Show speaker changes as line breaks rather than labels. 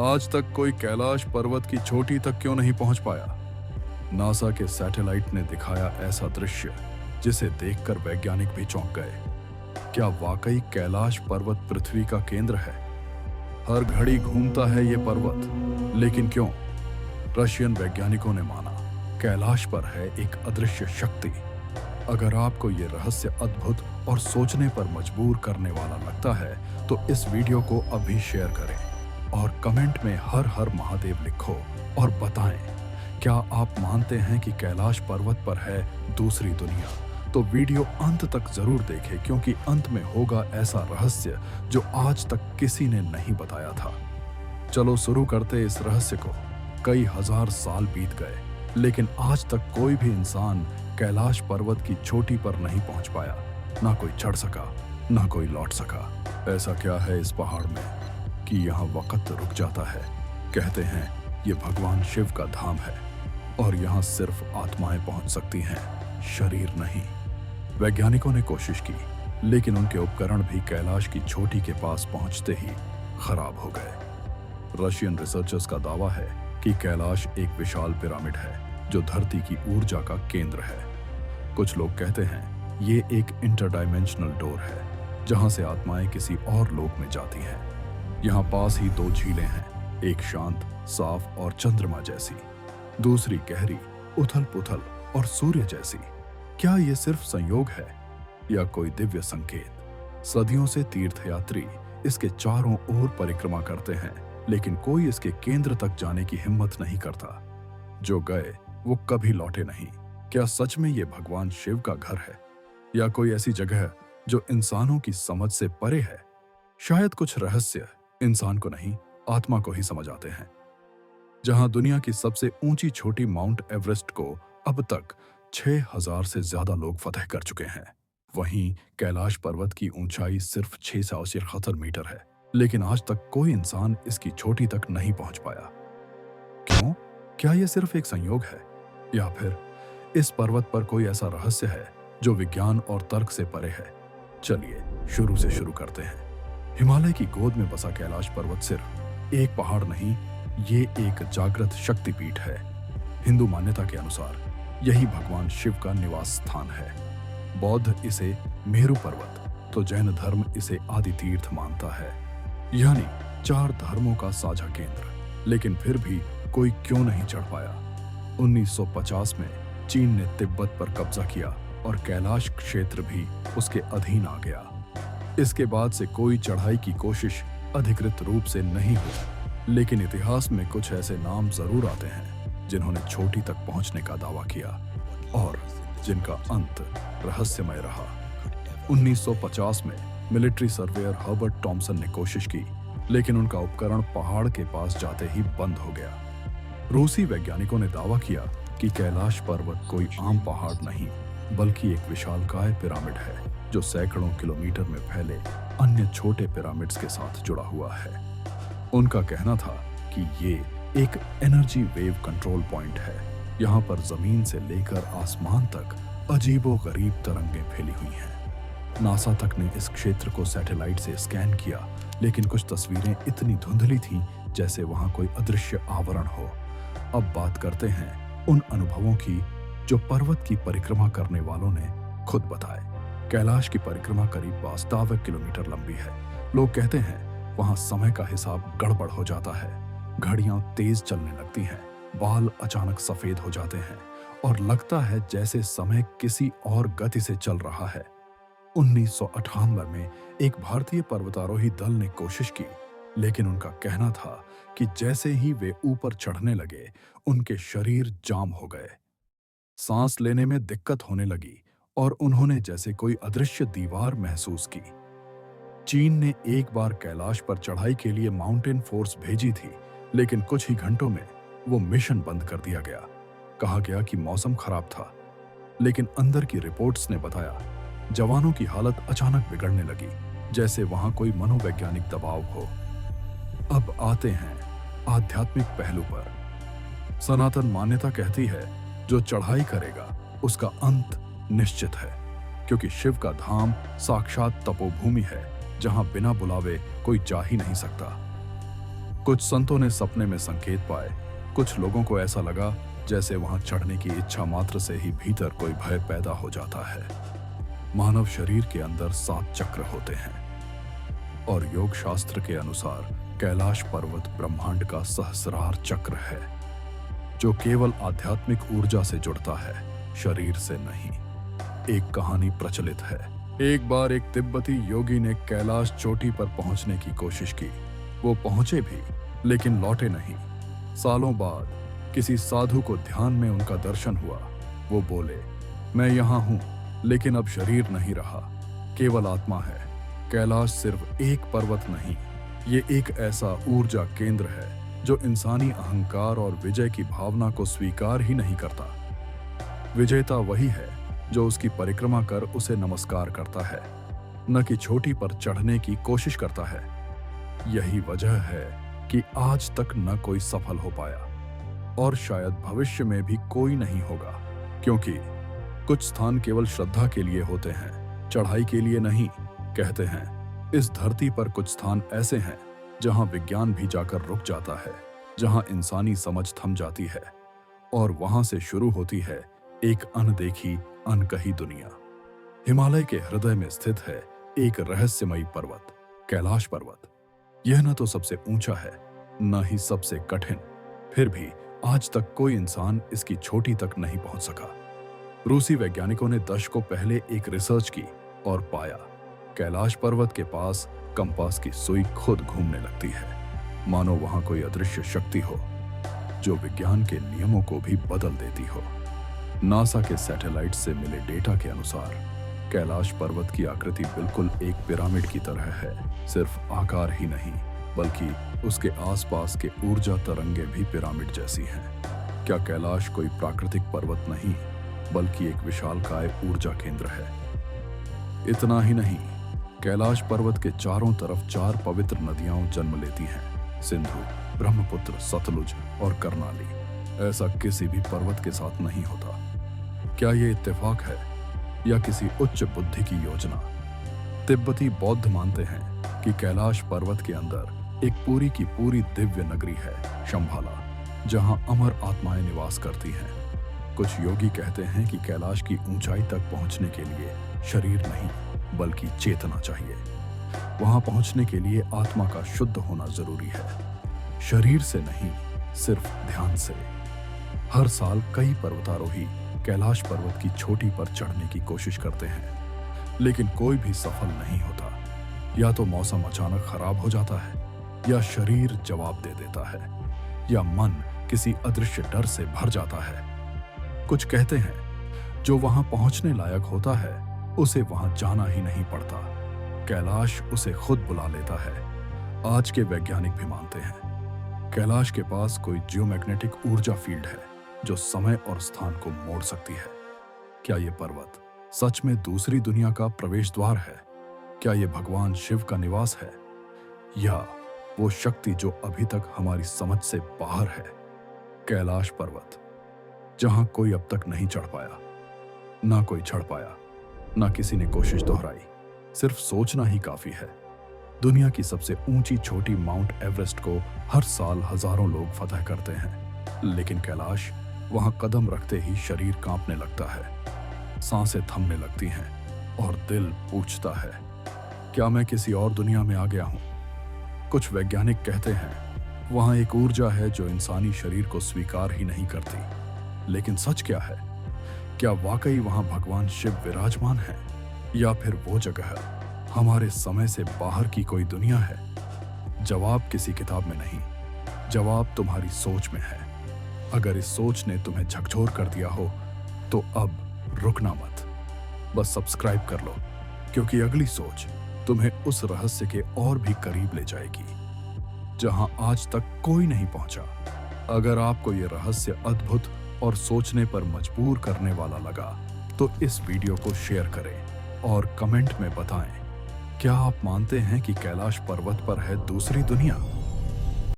आज तक कोई कैलाश पर्वत की चोटी तक क्यों नहीं पहुंच पाया? नासा के सैटेलाइट ने दिखाया ऐसा दृश्य जिसे देखकर वैज्ञानिक भी चौंक गए। क्या वाकई कैलाश पर्वत पृथ्वी का केंद्र है? हर घड़ी घूमता है ये पर्वत, लेकिन क्यों? रशियन वैज्ञानिकों ने माना कैलाश पर है एक अदृश्य शक्ति। अगर आपको ये रहस्य अद्भुत और सोचने पर मजबूर करने वाला लगता है तो इस वीडियो को अभी शेयर करें और कमेंट में हर हर महादेव लिखो और बताएं, क्या आप मानते हैं कि कैलाश पर्वत पर है दूसरी दुनिया? तो वीडियो अंत तक जरूर देखें, क्योंकि अंत में होगा ऐसा रहस्य जो आज तक किसी ने नहीं बताया था। चलो शुरू करते इस रहस्य को। कई हजार साल बीत गए, लेकिन आज तक कोई भी इंसान कैलाश पर्वत की चोटी पर नहीं पहुंच पाया। ना कोई चढ़ सका, ना कोई लौट सका। ऐसा क्या है इस पहाड़ में कि यहाँ वक्त रुक जाता है? कहते हैं ये भगवान शिव का धाम है और यहाँ सिर्फ आत्माएं पहुंच सकती हैं, शरीर नहीं। वैज्ञानिकों ने कोशिश की, लेकिन उनके उपकरण भी कैलाश की चोटी के पास पहुंचते ही खराब हो गए। रशियन रिसर्चर्स का दावा है कि कैलाश एक विशाल पिरामिड है जो धरती की ऊर्जा का केंद्र है। कुछ लोग कहते हैं ये एक इंटरडायमेंशनल डोर है जहां से आत्माएं किसी और लोक में जाती हैं। यहाँ पास ही दो झीलें हैं, एक शांत साफ और चंद्रमा जैसी, दूसरी गहरी उथल पुथल और सूर्य जैसी। क्या ये सिर्फ संयोग है या कोई दिव्य संकेत? सदियों से तीर्थयात्री इसके चारों ओर परिक्रमा करते हैं, लेकिन कोई इसके केंद्र तक जाने की हिम्मत नहीं करता। जो गए वो कभी लौटे नहीं। क्या सच में ये भगवान शिव का घर है या कोई ऐसी जगह जो इंसानों की समझ से परे है? शायद कुछ रहस्य इंसान को नहीं, आत्मा को ही समझ आते हैं। जहां दुनिया की सबसे ऊंची छोटी माउंट एवरेस्ट को अब तक 6000 से ज्यादा लोग फतह कर चुके हैं, वहीं कैलाश पर्वत की ऊंचाई सिर्फ 673 मीटर है, लेकिन आज तक कोई इंसान इसकी चोटी तक नहीं पहुंच पाया। क्यों? क्या यह सिर्फ एक संयोग है या फिर इस पर्वत पर कोई ऐसा रहस्य है जो विज्ञान और तर्क से परे है? चलिए शुरू से शुरू करते हैं। हिमालय की गोद में बसा कैलाश पर्वत सिर्फ एक पहाड़ नहीं, ये एक जागृत शक्तिपीठ है। हिंदू मान्यता के अनुसार यही भगवान शिव का निवास स्थान है। बौद्ध इसे मेरु पर्वत, तो जैन धर्म इसे आदि तीर्थ मानता है, यानी 4 धर्मों का साझा केंद्र। लेकिन फिर भी कोई क्यों नहीं चढ़ पाया? 1950 में चीन ने तिब्बत पर कब्जा किया और कैलाश क्षेत्र भी उसके अधीन आ गया। इसके बाद से कोई चढ़ाई की कोशिश अधिकृत रूप से नहीं हुई, लेकिन इतिहास में कुछ ऐसे नाम जरूर आते हैं जिन्होंने चोटी तक पहुंचने का दावा किया और जिनका अंत रहस्यमय रहा। 1950 में मिलिट्री सर्वेयर हर्बर्ट टॉमसन ने कोशिश की, लेकिन उनका उपकरण पहाड़ के पास जाते ही बंद हो गया। रूसी वैज्ञानिकों ने दावा किया कि कैलाश पर्वत कोई आम पहाड़ नहीं, बल्कि एक विशालकाय पिरामिड है जो सैकड़ों किलोमीटर में फैले अन्य छोटे पिरामिड्स के साथ जुड़ा हुआ है। उनका कहना था कि ये एक एनर्जी वेव कंट्रोल पॉइंट है। यहाँ पर जमीन से लेकर आसमान तक अजीबोगरीब तरंगें फैली हुई हैं। नासा तक ने इस क्षेत्र को सैटेलाइट से स्कैन किया, लेकिन कुछ तस्वीरें इतनी धुंधली थीं जैसे वहां कोई अदृश्य आवरण हो। अब बात करते हैं उन अनुभवों की जो पर्वत की परिक्रमा करने वालों ने खुद बताए। कैलाश की परिक्रमा करीब 52 किलोमीटर लंबी है। लोग कहते हैं वहां समय का हिसाब गड़बड़ हो जाता है, घड़ियां तेज चलने लगती हैं, बाल अचानक सफेद हो जाते हैं और लगता है जैसे समय किसी और गति से चल रहा है। 1998 में एक भारतीय पर्वतारोही दल ने कोशिश की, लेकिन उनका कहना था कि जैसे ही वे ऊपर चढ़ने लगे उनके शरीर जाम हो गए, सांस लेने में दिक्कत होने लगी और उन्होंने जैसे कोई अदृश्य दीवार महसूस की। चीन ने एक बार कैलाश पर चढ़ाई के लिए माउंटेन फोर्स भेजी थी, लेकिन कुछ ही घंटों में वो मिशन बंद कर दिया गया। कहा गया कि मौसम खराब था, लेकिन अंदर की रिपोर्ट्स ने बताया जवानों की हालत अचानक बिगड़ने लगी, जैसे वहां कोई मनोवैज्ञानिक दबाव हो। अब आते हैं आध्यात्मिक पहलू पर। सनातन मान्यता कहती है जो चढ़ाई करेगा उसका अंत निश्चित है, क्योंकि शिव का धाम साक्षात तपोभूमि है जहां बिना बुलावे कोई जा ही नहीं सकता। कुछ संतों ने सपने में संकेत पाए, कुछ लोगों को ऐसा लगा जैसे वहां चढ़ने की इच्छा मात्र से ही भीतर कोई भय पैदा हो जाता है। मानव शरीर के अंदर 7 चक्र होते हैं और योग शास्त्र के अनुसार कैलाश पर्वत ब्रह्मांड का सहस्रार चक्र है, जो केवल आध्यात्मिक ऊर्जा से जुड़ता है, शरीर से नहीं। एक कहानी प्रचलित है। एक बार एक तिब्बती योगी ने कैलाश चोटी पर पहुंचने की कोशिश की। वो पहुंचे भी, लेकिन लौटे नहीं। सालों बाद किसी साधु को ध्यान में उनका दर्शन हुआ। वो बोले, मैं यहाँ हूं, लेकिन अब शरीर नहीं रहा, केवल आत्मा है। कैलाश सिर्फ एक पर्वत नहीं, ये एक ऐसा ऊर्जा केंद्र है जो इंसानी अहंकार और विजय की भावना को स्वीकार ही नहीं करता। विजेता वही है जो उसकी परिक्रमा कर उसे नमस्कार करता है, न कि चोटी पर चढ़ने की कोशिश करता है। यही वजह है कि आज तक न कोई सफल हो पाया और शायद भविष्य में भी कोई नहीं होगा, क्योंकि कुछ स्थान केवल श्रद्धा के लिए होते हैं, चढ़ाई के लिए नहीं। कहते हैं इस धरती पर कुछ स्थान ऐसे हैं जहां विज्ञान भी जाकर रुक जाता है, जहां इंसानी समझ थम जाती है और वहां से शुरू होती है एक अनदेखी अनकही दुनिया। हिमालय के हृदय में स्थित है एक रहस्यमयी पर्वत, कैलाश पर्वत। यह न तो सबसे ऊंचा है, न ही सबसे कठिन, फिर भी आज तक कोई इंसान इसकी चोटी तक नहीं पहुंच सका। रूसी वैज्ञानिकों ने दशकों पहले एक रिसर्च की और पाया कैलाश पर्वत के पास कंपास की सुई खुद घूमने लगती है, मानो वहां कोई अदृश्य शक्ति हो जो विज्ञान के नियमों को भी बदल देती हो। नासा के सैटेलाइट से मिले डेटा के अनुसार कैलाश पर्वत की आकृति बिल्कुल एक पिरामिड की तरह है। सिर्फ आकार ही नहीं, बल्कि उसके आसपास के ऊर्जा तरंगे भी पिरामिड जैसी हैं। क्या कैलाश कोई प्राकृतिक पर्वत नहीं, बल्कि एक विशालकाय ऊर्जा केंद्र है? इतना ही नहीं, कैलाश पर्वत के चारों तरफ 4 पवित्र नदियां जन्म लेती हैं, सिंधु, ब्रह्मपुत्र, सतलुज और कर्णाली। ऐसा किसी भी पर्वत के साथ नहीं होता। क्या ये इत्तेफाक है या किसी उच्च बुद्धि की योजना? तिब्बती बौद्ध मानते हैं कि कैलाश पर्वत के अंदर एक पूरी की पूरी दिव्य नगरी है, शंभाला, जहां अमर आत्माएं निवास करती हैं। कुछ योगी कहते हैं कि कैलाश की ऊंचाई तक पहुंचने के लिए शरीर नहीं, बल्कि चेतना चाहिए। वहां पहुंचने के लिए आत्मा का शुद्ध होना जरूरी है, शरीर से नहीं, सिर्फ ध्यान से। हर साल कई पर्वतारोही कैलाश पर्वत की चोटी पर चढ़ने की कोशिश करते हैं, लेकिन कोई भी सफल नहीं होता। या तो मौसम अचानक खराब हो जाता है, या शरीर जवाब दे देता है, या मन किसी अदृश्य डर से भर जाता है। कुछ कहते हैं जो वहां पहुंचने लायक होता है उसे वहां जाना ही नहीं पड़ता, कैलाश उसे खुद बुला लेता है। आज के वैज्ञानिक भी मानते हैं कैलाश के पास कोई जियोमैग्नेटिक ऊर्जा फील्ड है जो समय और स्थान को मोड़ सकती है। क्या यह पर्वत सच में दूसरी दुनिया का प्रवेश द्वार है? क्या यह भगवान शिव का निवास है, या वो शक्ति जो अभी तक हमारी समझ से बाहर है? कैलाश पर्वत, जहां कोई अब तक नहीं चढ़ पाया, ना कोई चढ़ पाया, ना किसी ने कोशिश दोहराई, सिर्फ सोचना ही काफी है। दुनिया की सबसे ऊंची चोटी माउंट एवरेस्ट को हर साल हजारों लोग फतह करते हैं, लेकिन कैलाश, वहां कदम रखते ही शरीर कांपने लगता है, सांसें थमने लगती हैं और दिल पूछता है, क्या मैं किसी और दुनिया में आ गया हूं? कुछ वैज्ञानिक कहते हैं वहां एक ऊर्जा है जो इंसानी शरीर को स्वीकार ही नहीं करती। लेकिन सच क्या है? क्या वाकई वहां भगवान शिव विराजमान है, या फिर वो जगह हमारे समय से बाहर की कोई दुनिया है? जवाब किसी किताब में नहीं, जवाब तुम्हारी सोच में है। अगर इस सोच ने तुम्हें झकझोर कर दिया हो तो अब रुकना मत, बस सब्सक्राइब कर लो, क्योंकि अगली सोच तुम्हें उस रहस्य के और भी करीब ले जाएगी जहां आज तक कोई नहीं पहुंचा। अगर आपको यह रहस्य अद्भुत और सोचने पर मजबूर करने वाला लगा तो इस वीडियो को शेयर करें और कमेंट में बताएं, क्या आप मानते हैं कि कैलाश पर्वत पर है दूसरी दुनिया?